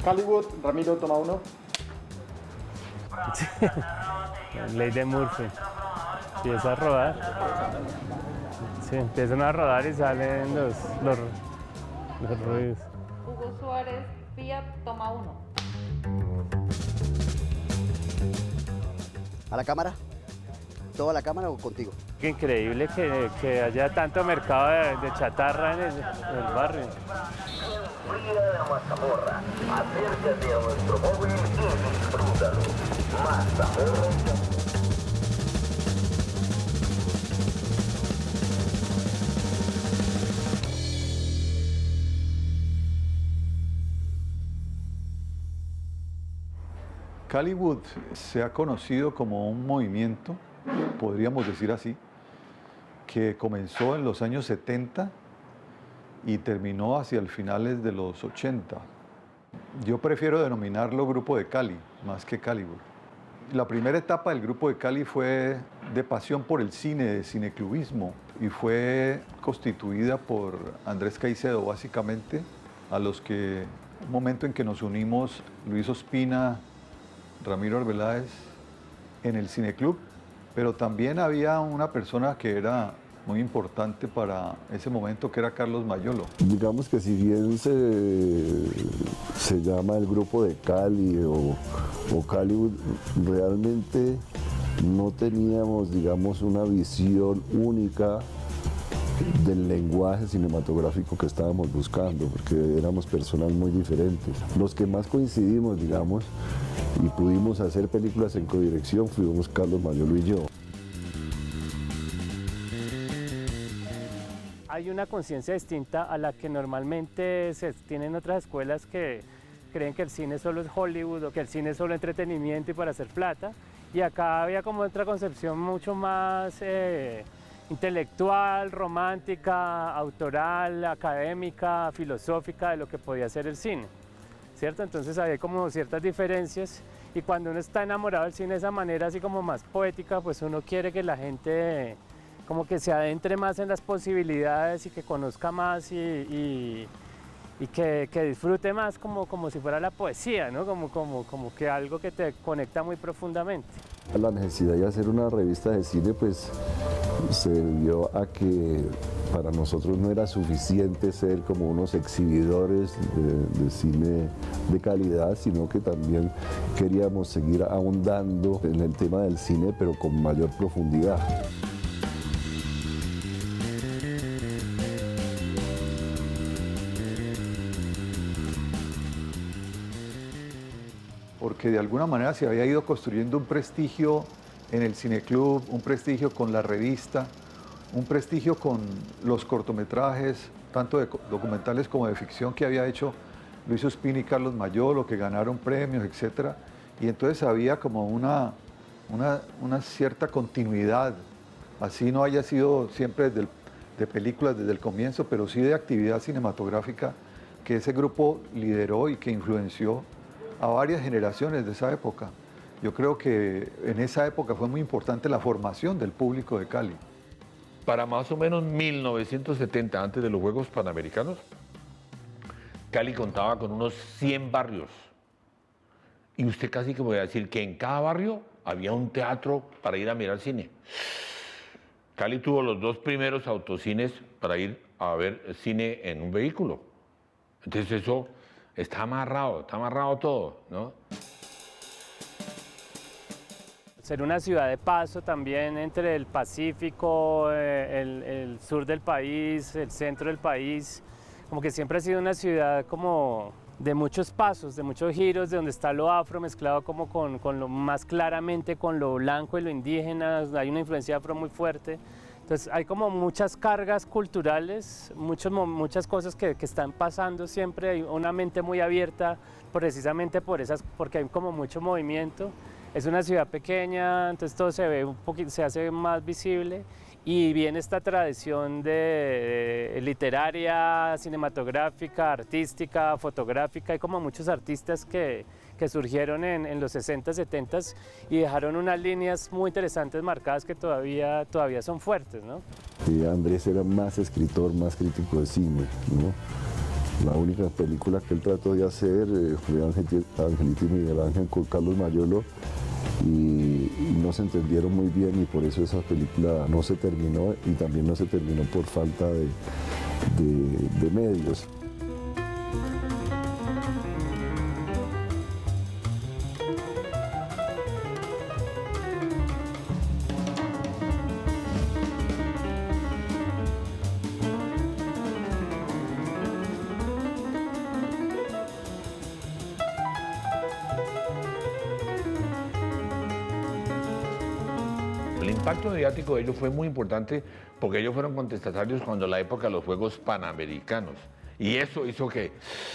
Hollywood, Ramiro toma uno. Ley de Murphy. Empieza a rodar. Sí, empiezan a rodar y salen los ruidos. Hugo Suárez, Fiat, toma uno. ¿A la cámara? ¿Toda la cámara o contigo? Qué increíble que haya tanto mercado de chatarra en el barrio. Fría mazamorra. Acércate a nuestro móvil y disfrútalo. Mazamorra. Hollywood se ha conocido como un movimiento, podríamos decir así, que comenzó en los años 70 y terminó hacia el finales de los 80. Yo prefiero denominarlo Grupo de Cali, más que Hollywood. La primera etapa del Grupo de Cali fue de pasión por el cine, de cineclubismo, y fue constituida por Andrés Caicedo, básicamente, a los que, un momento en que nos unimos, Luis Ospina, Ramiro Arbeláez, en el cineclub, pero también había una persona que era muy importante para ese momento, que era Carlos Mayolo. Digamos que si bien se llama el Grupo de Cali o Hollywood, realmente no teníamos, digamos, una visión única del lenguaje cinematográfico que estábamos buscando, porque éramos personas muy diferentes. Los que más coincidimos, digamos, y pudimos hacer películas en codirección fuimos Carlos Mayolo y yo. Hay una conciencia distinta a la que normalmente se tiene en otras escuelas, que creen que el cine solo es Hollywood o que el cine es solo entretenimiento y para hacer plata. Y acá había como otra concepción mucho más intelectual, romántica, autoral, académica, filosófica de lo que podía ser el cine, ¿cierto? Entonces había como ciertas diferencias, y cuando uno está enamorado del cine de esa manera así como más poética, pues uno quiere que la gente como que se adentre más en las posibilidades y que conozca más y que disfrute más como si fuera la poesía, ¿no? Como que algo que te conecta muy profundamente. La necesidad de hacer una revista de cine pues se debió a que para nosotros no era suficiente ser como unos exhibidores de cine de calidad, sino que también queríamos seguir ahondando en el tema del cine, pero con mayor profundidad. Porque de alguna manera se había ido construyendo un prestigio en el cineclub, un prestigio con la revista, un prestigio con los cortometrajes, tanto de documentales como de ficción, que había hecho Luis Ospina y Carlos Mayolo, que ganaron premios, etc. Y entonces había como una cierta continuidad, así no haya sido siempre de películas desde el comienzo, pero sí de actividad cinematográfica que ese grupo lideró y que influenció a varias generaciones de esa época. Yo creo que en esa época fue muy importante la formación del público de Cali. Para más o menos 1970, antes de los Juegos Panamericanos, Cali contaba con unos 100 barrios. Y usted casi que me voy a decir que en cada barrio había un teatro para ir a mirar cine. Cali tuvo los 2 primeros autocines para ir a ver cine en un vehículo. Entonces eso está amarrado todo, ¿no? Ser una ciudad de paso también entre el Pacífico, el sur del país, el centro del país, como que siempre ha sido una ciudad como de muchos pasos, de muchos giros, de donde está lo afro mezclado como con lo más claramente con lo blanco y lo indígena, hay una influencia afro muy fuerte. Entonces hay como muchas cargas culturales, muchas cosas que están pasando siempre, hay una mente muy abierta precisamente porque hay como mucho movimiento. Es una ciudad pequeña, entonces todo se ve se hace más visible, y viene esta tradición de literaria, cinematográfica, artística, fotográfica. Hay como muchos artistas que surgieron en los 60, 70 y dejaron unas líneas muy interesantes marcadas que todavía son fuertes, ¿no? Andrés era más escritor, más crítico de cine, ¿no? La única película que él trató de hacer fue Angelito y Miguel Ángel con Carlos Mayolo y no se entendieron muy bien y por eso esa película no se terminó y también no se terminó por falta de medios. El impacto mediático de ellos fue muy importante porque ellos fueron contestatarios cuando la época de los Juegos Panamericanos. Y eso hizo que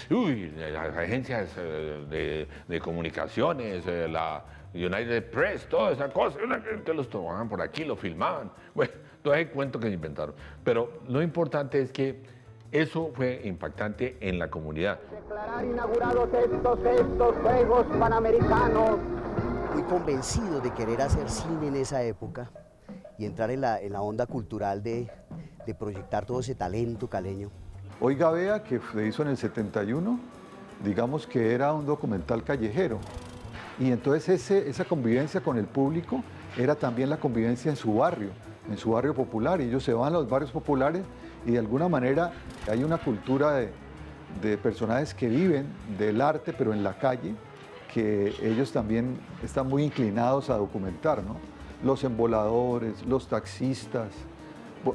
las agencias de comunicaciones, la United Press, toda esa cosa, que los tomaban por aquí, lo filmaban. Bueno, todo ese cuento que se inventaron. Pero lo importante es que eso fue impactante en la comunidad. Declarar inaugurados estos Juegos Panamericanos. Muy convencido de querer hacer cine en esa época y entrar en la onda cultural de proyectar todo ese talento caleño. Oiga Vea, que se hizo en el 71, digamos que era un documental callejero. Y entonces esa convivencia con el público era también la convivencia en su barrio popular. Y ellos se van a los barrios populares y de alguna manera hay una cultura de personajes que viven del arte, pero en la calle, que ellos también están muy inclinados a documentar, ¿no? Los emboladores, los taxistas,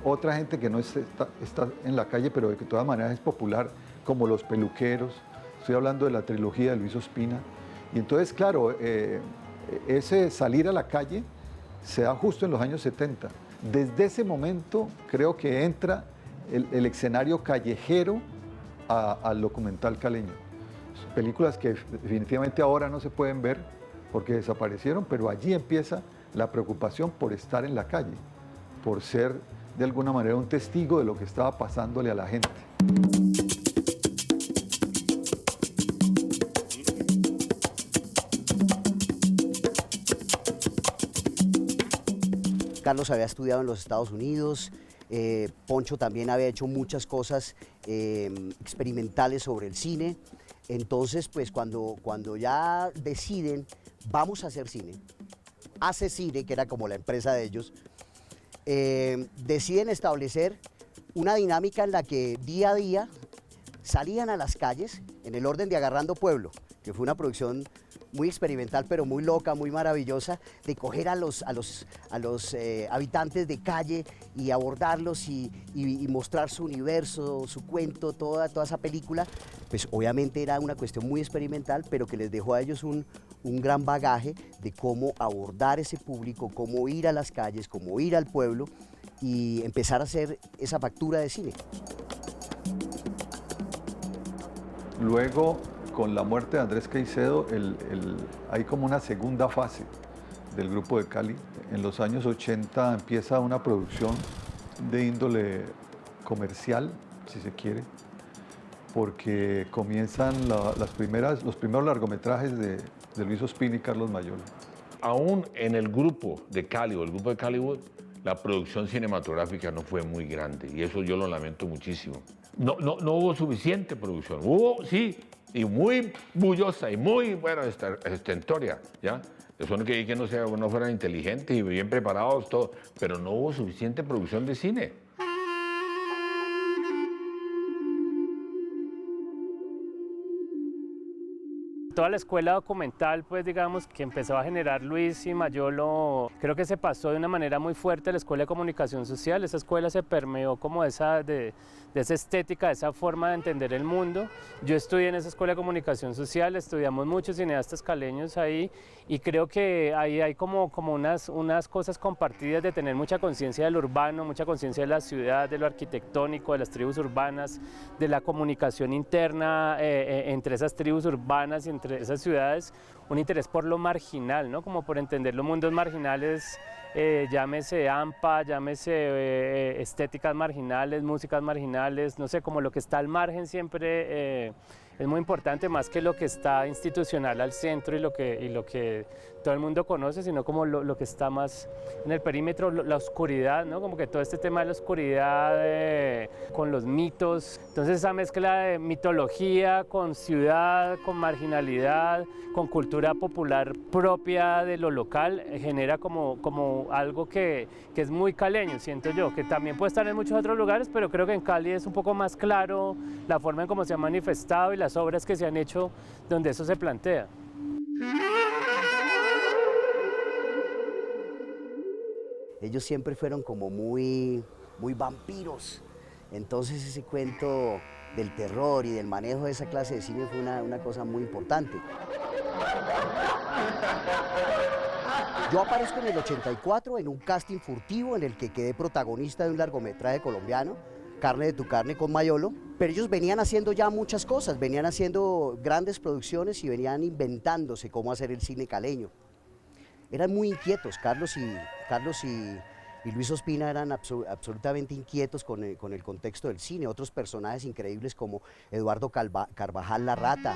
otra gente que no está en la calle, pero de que de todas maneras es popular, como los peluqueros. Estoy hablando de la trilogía de Luis Ospina. Y entonces, claro, ese salir a la calle se da justo en los años 70. Desde ese momento creo que entra el escenario callejero al documental caleño. Películas que definitivamente ahora no se pueden ver porque desaparecieron, pero allí empieza la preocupación por estar en la calle, por ser de alguna manera un testigo de lo que estaba pasándole a la gente. Carlos había estudiado en los Estados Unidos, Poncho también había hecho muchas cosas experimentales sobre el cine. Entonces, pues cuando ya deciden, vamos a hacer cine, Hace Cine, que era como la empresa de ellos, deciden establecer una dinámica en la que día a día salían a las calles en el orden de Agarrando Pueblo, que fue una producción muy experimental, pero muy loca, muy maravillosa, de coger a los habitantes de calle y abordarlos y mostrar su universo, su cuento, toda esa película. Pues obviamente era una cuestión muy experimental, pero que les dejó a ellos un gran bagaje de cómo abordar ese público, cómo ir a las calles, cómo ir al pueblo y empezar a hacer esa factura de cine. Luego, con la muerte de Andrés Caicedo, hay como una segunda fase del Grupo de Cali. En los años 80 empieza una producción de índole comercial, si se quiere, porque comienzan los primeros largometrajes de Luis Ospina y Carlos Mayolo. Aún en el grupo de Cali o el grupo de Caliwood, la producción cinematográfica no fue muy grande y eso yo lo lamento muchísimo. No hubo suficiente producción. Hubo, sí, y muy bullosa y muy, bueno, estentoria, ¿ya? Eso no quiere decir que no fueran inteligentes y bien preparados, todo, pero no hubo suficiente producción de cine. Toda la escuela documental, pues digamos, que empezó a generar Luis y Mayolo, creo que se pasó de una manera muy fuerte a la Escuela de Comunicación Social. Esa escuela se permeó como de esa estética, de esa forma de entender el mundo. Yo estudié en esa Escuela de Comunicación Social, estudiamos muchos cineastas caleños ahí y creo que ahí hay como unas cosas compartidas de tener mucha conciencia del urbano, mucha conciencia de la ciudad, de lo arquitectónico, de las tribus urbanas, de la comunicación interna entre esas tribus urbanas y entre esas ciudades, un interés por lo marginal, ¿no? Como por entender los mundos marginales, llámese AMPA, llámese estéticas marginales, músicas marginales, no sé, como lo que está al margen siempre es muy importante, más que lo que está institucional al centro y lo que todo el mundo conoce, sino como lo que está más en el perímetro, la oscuridad, ¿no? Como que todo este tema de la oscuridad con los mitos, entonces esa mezcla de mitología con ciudad, con marginalidad, con cultura popular propia de lo local, genera como algo que es muy caleño, siento yo, que también puede estar en muchos otros lugares, pero creo que en Cali es un poco más claro la forma en cómo se ha manifestado y las obras que se han hecho donde eso se plantea. Ellos siempre fueron como muy vampiros, entonces ese cuento del terror y del manejo de esa clase de cine fue una cosa muy importante. Yo aparezco en el 84 en un casting furtivo en el que quedé protagonista de un largometraje colombiano, Carne de tu carne con Mayolo, pero ellos venían haciendo ya muchas cosas, venían haciendo grandes producciones y venían inventándose cómo hacer el cine caleño. Eran muy inquietos, Carlos y Luis Ospina eran absolutamente inquietos con el contexto del cine, otros personajes increíbles como Eduardo Carvajal La Rata.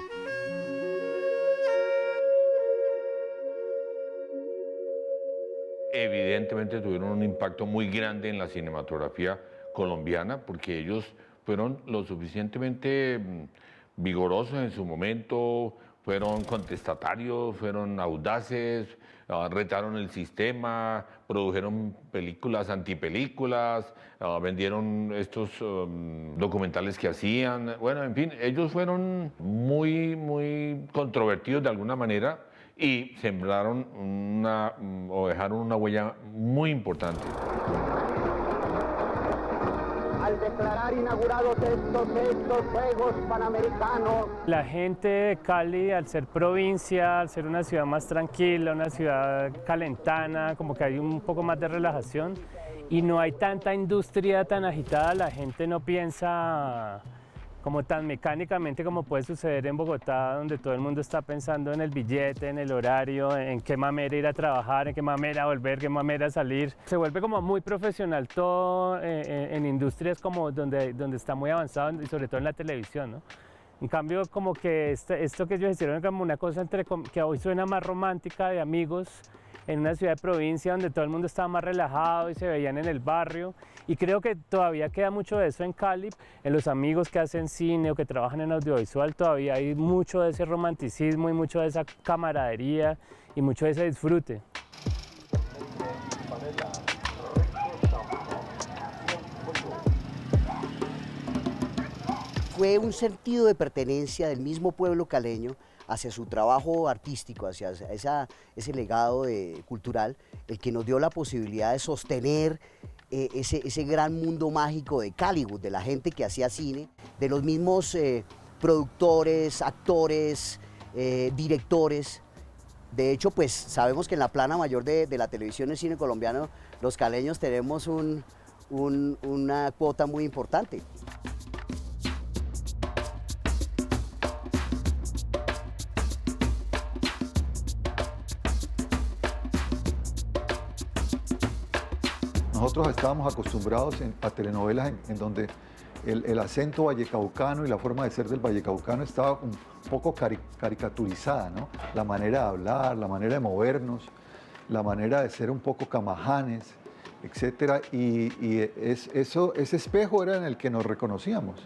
Evidentemente tuvieron un impacto muy grande en la cinematografía colombiana porque ellos fueron lo suficientemente vigorosos en su momento, fueron contestatarios, fueron audaces, retaron el sistema, produjeron películas, antipelículas, vendieron estos documentales que hacían. Bueno, en fin, ellos fueron muy controvertidos de alguna manera y sembraron o dejaron una huella muy importante. Al declarar inaugurados estos Juegos Panamericanos. La gente de Cali, al ser provincia, al ser una ciudad más tranquila, una ciudad calentana, como que hay un poco más de relajación y no hay tanta industria tan agitada, la gente no piensa como tan mecánicamente como puede suceder en Bogotá, donde todo el mundo está pensando en el billete, en el horario, en qué mamera ir a trabajar, en qué mamera volver, qué mamera salir. Se vuelve como muy profesional todo en industrias como donde está muy avanzado y sobre todo en la televisión, ¿no? En cambio, como que esto que ellos hicieron como una cosa que hoy suena más romántica, de amigos, en una ciudad de provincia donde todo el mundo estaba más relajado y se veían en el barrio. Y creo que todavía queda mucho de eso en Cali, en los amigos que hacen cine o que trabajan en audiovisual, todavía hay mucho de ese romanticismo y mucho de esa camaradería y mucho de ese disfrute. Fue un sentido de pertenencia del mismo pueblo caleño hacia su trabajo artístico, hacia ese legado cultural, el que nos dio la posibilidad de sostener ese gran mundo mágico de Caliwood, de la gente que hacía cine, de los mismos productores, actores, directores. De hecho, pues sabemos que en la plana mayor de la televisión y el cine colombiano, los caleños tenemos una cuota muy importante. Nosotros estábamos acostumbrados a telenovelas en donde el acento vallecaucano y la forma de ser del vallecaucano estaba un poco caricaturizada, ¿no? La manera de hablar, la manera de movernos, la manera de ser un poco camajanes, etc. Ese espejo era en el que nos reconocíamos.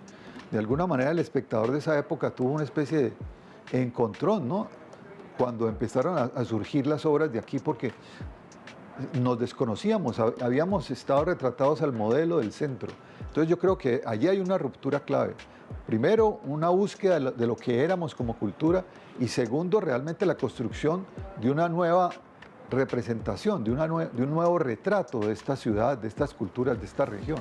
De alguna manera el espectador de esa época tuvo una especie de encontrón, ¿no? Cuando empezaron a surgir las obras de aquí, porque nos desconocíamos, habíamos estado retratados al modelo del centro. Entonces yo creo que allí hay una ruptura clave. Primero, una búsqueda de lo que éramos como cultura y segundo, realmente la construcción de una nueva representación, de un nuevo retrato de esta ciudad, de estas culturas, de esta región.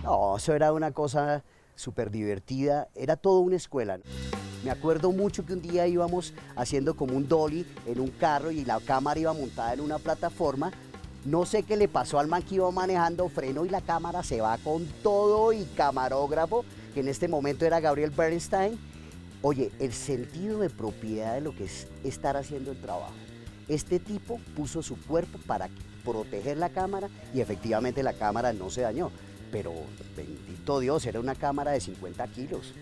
No, eso era una cosa súper divertida, era toda una escuela. Me acuerdo mucho que un día íbamos haciendo como un dolly en un carro y la cámara iba montada en una plataforma. No sé qué le pasó al man que iba manejando, freno y la cámara se va con todo y camarógrafo, que en este momento era Gabriel Bernstein. Oye, el sentido de propiedad de lo que es estar haciendo el trabajo, Este tipo puso su cuerpo para proteger la cámara y efectivamente la cámara no se dañó. Pero bendito Dios, era una cámara de 50 kilos.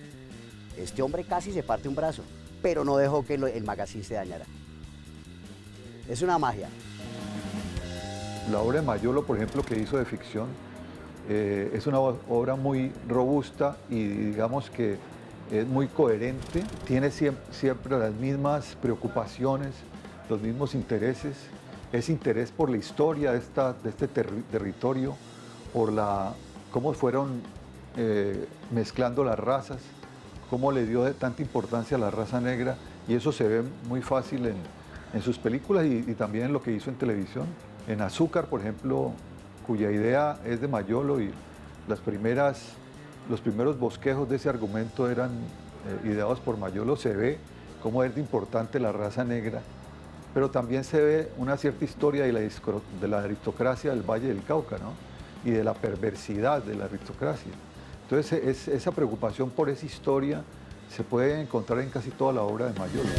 Este hombre casi se parte un brazo, pero no dejó que el magazine se dañara. Es una magia. La obra de Mayolo, por ejemplo, que hizo de ficción, es una obra muy robusta y digamos que es muy coherente, tiene siempre las mismas preocupaciones, los mismos intereses, es interés por la historia de este territorio, por cómo fueron mezclando las razas, cómo le dio tanta importancia a la raza negra, y eso se ve muy fácil en sus películas y también en lo que hizo en televisión. En Azúcar, por ejemplo, cuya idea es de Mayolo y los primeros bosquejos de ese argumento eran ideados por Mayolo, se ve cómo es de importante la raza negra, pero también se ve una cierta historia de la aristocracia del Valle del Cauca, ¿no? Y de la perversidad de la aristocracia. Entonces esa preocupación por esa historia se puede encontrar en casi toda la obra de Mayolo.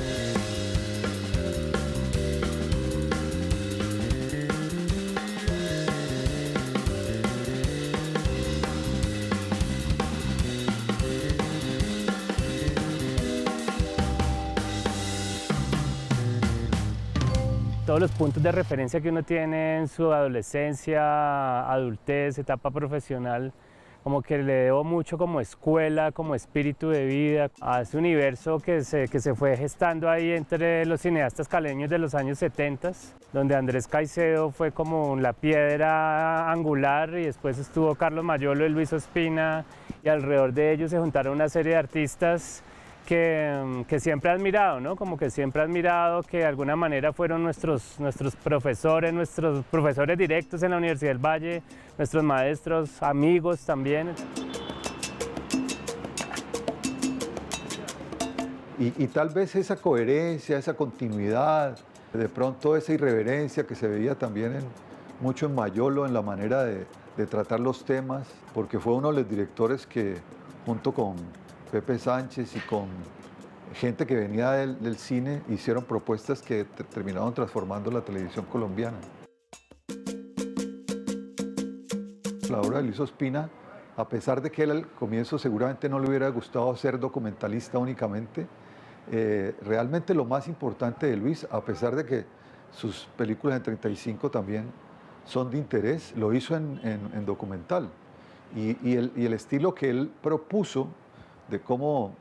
Todos los puntos de referencia que uno tiene en su adolescencia, adultez, etapa profesional, como que le debo mucho como escuela, como espíritu de vida, a ese universo que se fue gestando ahí entre los cineastas caleños de los años 70, donde Andrés Caicedo fue como la piedra angular y después estuvo Carlos Mayolo y Luis Ospina y alrededor de ellos se juntaron una serie de artistas que siempre he admirado, ¿no? Como que siempre he admirado, que de alguna manera fueron nuestros profesores directos en la Universidad del Valle, nuestros maestros, amigos también. Y tal vez esa coherencia, esa continuidad, de pronto esa irreverencia que se veía también mucho en Mayolo, en la manera de tratar los temas, porque fue uno de los directores que, junto con Pepe Sánchez y con gente que venía del cine, hicieron propuestas que terminaron transformando la televisión colombiana. La obra de Luis Ospina, a pesar de que él al comienzo seguramente no le hubiera gustado ser documentalista únicamente, realmente lo más importante de Luis, a pesar de que sus películas en 35 también son de interés, lo hizo en documental. Y el estilo que él propuso de cómo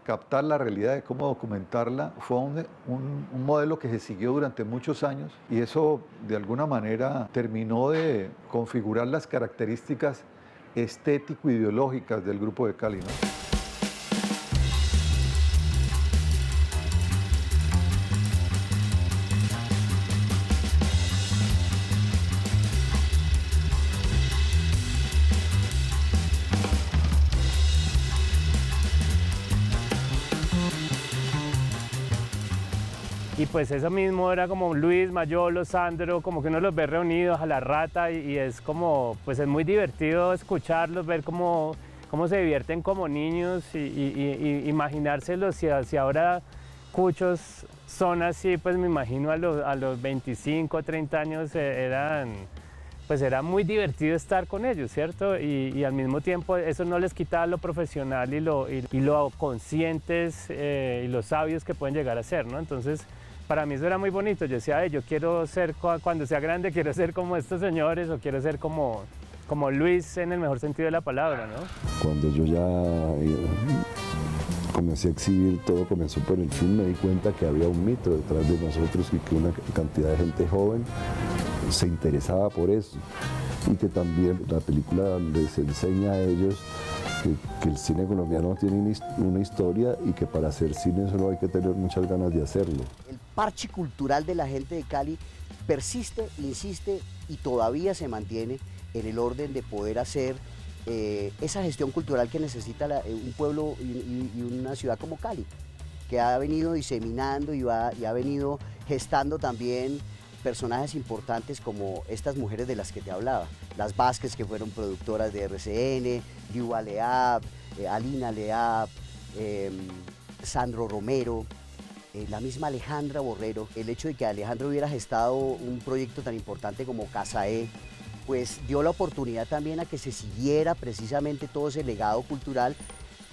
captar la realidad, de cómo documentarla, fue un modelo que se siguió durante muchos años y eso de alguna manera terminó de configurar las características estético-ideológicas del Grupo de Cali, ¿no? Y pues eso mismo era como Luis, Mayolo, Sandro, como que uno los ve reunidos a la rata y es como, pues es muy divertido escucharlos, ver cómo se divierten como niños y imaginárselos. Si ahora cuchos son así, pues me imagino a los 25, 30 años pues era muy divertido estar con ellos, ¿cierto? Y al mismo tiempo eso no les quita lo profesional y lo conscientes y lo sabios que pueden llegar a ser, ¿no? Entonces, para mí eso era muy bonito. Yo decía, yo quiero ser, cuando sea grande, quiero ser como estos señores o quiero ser como Luis en el mejor sentido de la palabra, ¿no? Cuando yo ya comencé a exhibir, todo comenzó por el film, me di cuenta que había un mito detrás de nosotros y que una cantidad de gente joven se interesaba por eso y que también la película les enseña a ellos que el cine colombiano tiene una historia y que para hacer cine solo hay que tener muchas ganas de hacerlo. El parche cultural de la gente de Cali persiste, insiste y todavía se mantiene en el orden de poder hacer esa gestión cultural que necesita un pueblo y una ciudad como Cali, que ha venido diseminando y ha venido gestando también personajes importantes como estas mujeres de las que te hablaba, las Vázquez, que fueron productoras de RCN, Yuba Leab, Alina Leab, Sandro Romero, la misma Alejandra Borrero, el hecho de que Alejandra hubiera gestado un proyecto tan importante como Casa E, pues dio la oportunidad también a que se siguiera precisamente todo ese legado cultural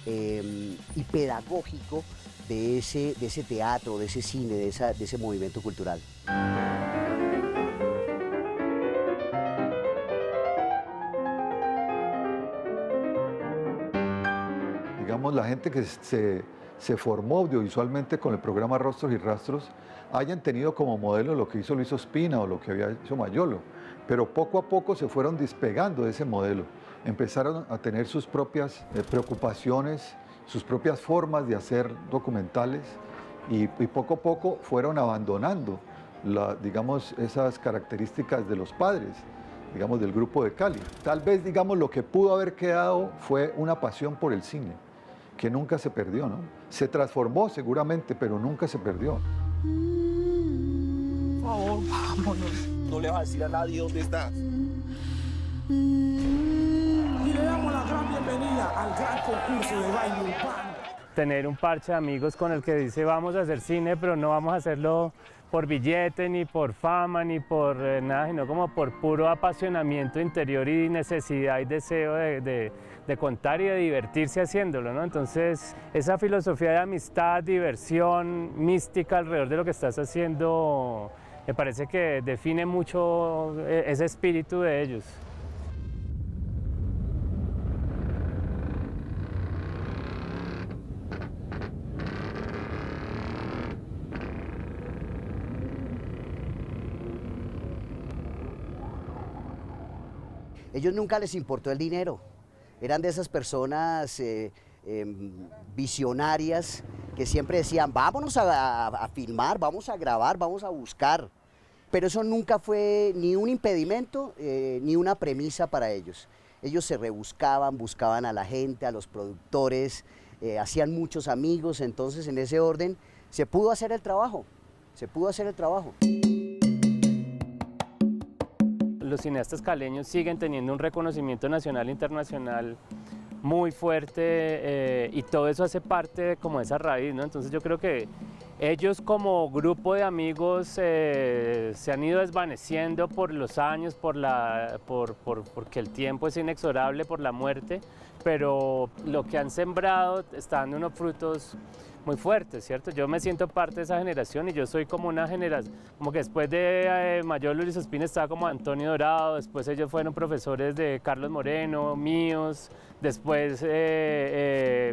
y pedagógico de ese teatro, de ese cine, de ese movimiento cultural. Digamos, la gente que se formó audiovisualmente con el programa Rostros y Rastros hayan tenido como modelo lo que hizo Luis Ospina o lo que había hecho Mayolo, pero poco a poco se fueron despegando de ese modelo, empezaron a tener sus propias preocupaciones, sus propias formas de hacer documentales y poco a poco fueron abandonando, digamos, esas características de los padres, digamos, del grupo de Cali. Tal vez, digamos, lo que pudo haber quedado fue una pasión por el cine, que nunca se perdió, ¿no? Se transformó seguramente, pero nunca se perdió. Por favor, vámonos. No le vas a decir a nadie dónde estás. Y le damos la gran bienvenida al gran concurso de baile urbano. Tener un parche de amigos con el que dice vamos a hacer cine, pero no vamos a hacerlo por billete, ni por fama, ni por nada, sino como por puro apasionamiento interior y necesidad y deseo de contar y de divertirse haciéndolo, ¿no? Entonces, esa filosofía de amistad, diversión, mística alrededor de lo que estás haciendo, me parece que define mucho ese espíritu de ellos. Ellos nunca les importó el dinero, eran de esas personas visionarias que siempre decían vámonos a filmar, vamos a grabar, vamos a buscar, pero eso nunca fue ni un impedimento ni una premisa para ellos. Ellos se rebuscaban, buscaban a la gente, a los productores, hacían muchos amigos, entonces en ese orden se pudo hacer el trabajo, se pudo hacer el trabajo. Los cineastas caleños siguen teniendo un reconocimiento nacional e internacional muy fuerte y todo eso hace parte de como esa raíz, ¿no? Entonces yo creo que ellos como grupo de amigos se han ido desvaneciendo por los años, porque el tiempo es inexorable, por la muerte, pero lo que han sembrado está dando unos frutos muy fuertes, ¿cierto? Yo me siento parte de esa generación y yo soy como una generación, como que después de Mayolo y Luis Ospina estaba como Antonio Dorado, después ellos fueron profesores de Carlos Moreno, míos, después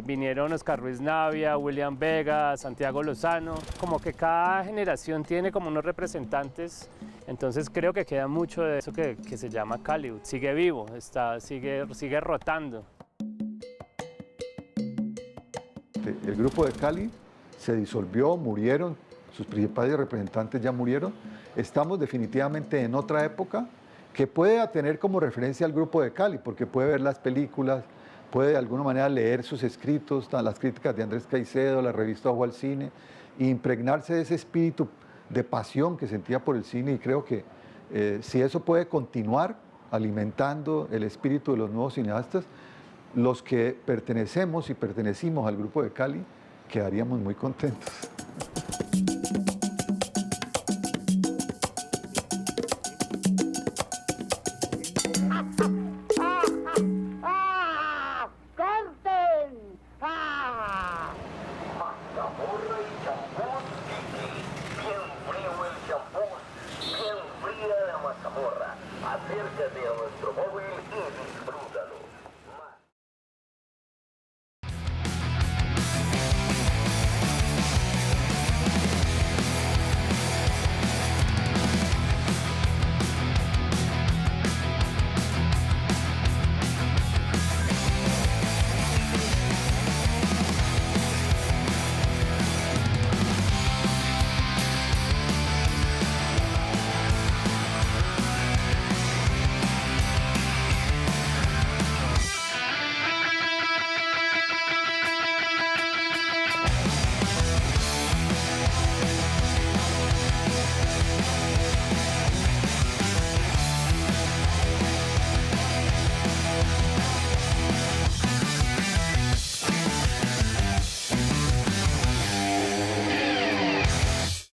vinieron Oscar Ruiz Navia, William Vega, Santiago Lozano, como que cada generación tiene como unos representantes, entonces creo que queda mucho de eso que se llama Caliwood, sigue vivo, sigue rotando. El grupo de Cali se disolvió, murieron, sus principales representantes ya murieron. Estamos definitivamente en otra época que puede tener como referencia al grupo de Cali, porque puede ver las películas, puede de alguna manera leer sus escritos, las críticas de Andrés Caicedo, la revista Ojo al Cine, e impregnarse de ese espíritu de pasión que sentía por el cine, y creo que si eso puede continuar alimentando el espíritu de los nuevos cineastas, los que pertenecemos y pertenecimos al grupo de Cali quedaríamos muy contentos. ¡Corten! Mazamorra y champús, bien frío el champús, bien fría la mazamorra. Acércate